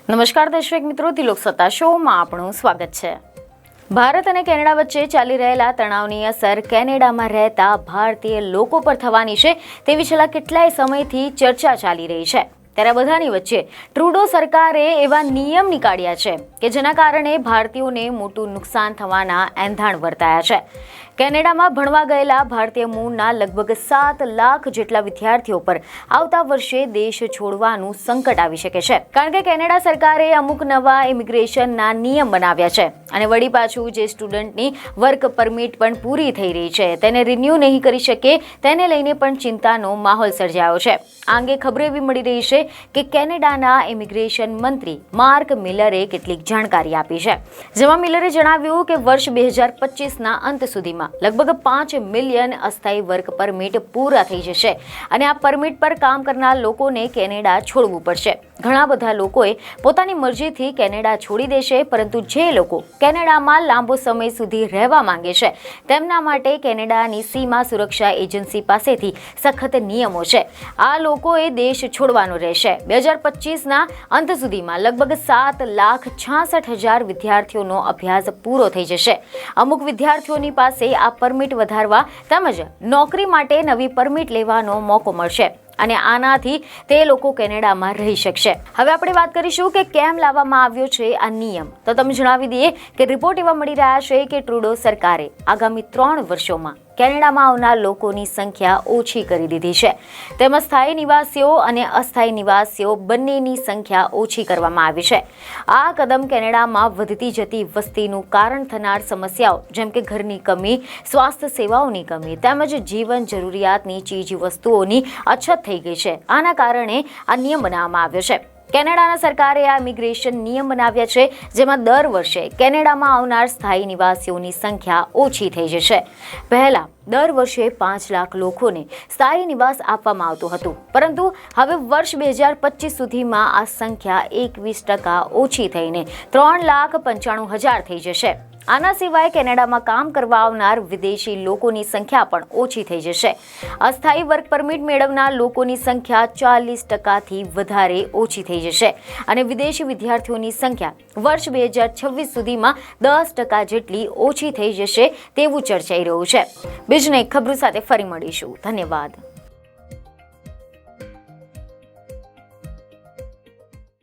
નમસ્કાર દર્શક મિત્રો, તિલોક સત્તા શોમાં આપણું સ્વાગત છે। ભારત અને કેનેડા વચ્ચે ચાલી રહેલા તણાવની અસર કેનેડામાં રહેતા ભારતીય લોકો પર થવાની છે તેવી છેલ્લા કેટલાય સમયથી ચર્ચા ચાલી રહી છે। ત્યારે બધાની વચ્ચે ટ્રુડો સરકારે એવા નિયમ નીકાળ્યા છે કે જેના કારણે ભારતીયોને મોટું નુકસાન થવાના એંધાણ વર્તાયા છે। કેનેડામાં ભણવા ગયેલા ભારતીય મૂળના લગભગ 7 લાખ જેટલા વિદ્યાર્થીઓ પર આવતા વર્ષે દેશ છોડવાનું સંકટ આવી શકે છે, કારણ કે કેનેડા સરકારે અમુક નવા ઇમિગ્રેશનના નિયમ બનાવ્યા છે અને વળી પાછું જે સ્ટુડન્ટની વર્ક પરમિટ પણ પૂરી થઈ રહી છે તેને રિન્યૂ નહીં કરી શકે તેને લઈને પણ ચિંતાનો માહોલ સર્જાયો છે। આ અંગે ખબર એવી મળી રહી છે કે કેનેડાના ઇમિગ્રેશન મંત્રી માર્ક મિલરે કેટલીક જાણકારી આપી છે, જેમાં મિલરે જણાવ્યું કે વર્ષ 2025ના અંત સુધીમાં લગભગ 5 મિલિયન અસ્થાયી વર્ક પરમિટ પૂરા થઈ જશે અને આ પરમિટ પર કામ કરનાર લોકોને કેનેડા છોડવું પડશે। ઘણા બધા લોકોએ પોતાની મરજીથી કેનેડા છોડી દેશે, પરંતુ જે લોકો કેનેડામાં લાંબો સમય સુધી રહેવા માંગે છે તેમના માટે કેનેડાની સીમા સુરક્ષા એજન્સી પાસેથી સખત નિયમો છે। આ લોકોએ દેશ છોડવાનો રહેશે। 2025ના અંત સુધીમાં લગભગ 7,66,000 વિદ્યાર્થીઓનો અભ્યાસ પૂરો થઈ જશે। અમુક વિદ્યાર્થીઓની પાસે આ પરમિટ વધારવા તેમજ નોકરી માટે નવી પરમિટ લેવાનો મોકો મળશે અને આનાથી તે લોકો કેનેડામાં રહી શકશે। હવે આપણે વાત કરીશું કે કેમ લાવવામાં આવ્યો છે આ નિયમ। તો તમે જણાવી દઈએ કે રિપોર્ટ એવા મળી રહ્યા છે કે ટ્રુડો સરકારે આગામી 3 વર્ષોમાં કેનેડામાં આવનાર લોકોની સંખ્યા ઓછી કરી દીધી છે, તેમજ સ્થાયી નિવાસીઓ અને અસ્થાયી નિવાસીઓ બંનેની સંખ્યા ઓછી કરવામાં આવી છે। આ કદમ કેનેડામાં વધતી જતી વસ્તીનું કારણ થનાર સમસ્યાઓ જેમ કે ઘરની કમી, સ્વાસ્થ્ય સેવાઓની કમી તેમજ જીવન જરૂરિયાતની ચીજ વસ્તુઓની અછત થઈ ગઈ છે, આના કારણે આ નિયમ બનાવવામાં આવ્યો છે। કેનેડાના સરકારે આ ઇમિગ્રેશન નિયમ બનાવ્યા છે, જેમાં દર વર્ષે કેનેડામાં આવનાર સ્થાયી નિવાસીઓની સંખ્યા ઓછી થઈ જશે। પહેલા દર વર્ષે 5 લાખ લોકોને સ્થાયી નિવાસ આપવામાં આવતું હતું, પરંતુ હવે વર્ષ 2025 સુધીમાં આ સંખ્યા 21% ઓછી થઈને 3,95,000 થઈ જશે। આના સિવાય કેનેડામાં કામ કરવા આવનાર વિદેશી લોકોની સંખ્યા પણ ઓછી થઈ જશે। અસ્થાયી વર્ક પરમિટ મેળવનાર લોકોની સંખ્યા 40%થી વધારે ઓછી થઈ જશે અને વિદેશી વિદ્યાર્થીઓની સંખ્યા વર્ષ 2026 સુધીમાં 10% જેટલી ઓછી થઈ જશે તેવું ચર્ચાઈ રહ્યું છે। બીજને ખબર સાથે ફરી મળીશું। ધન્યવાદ।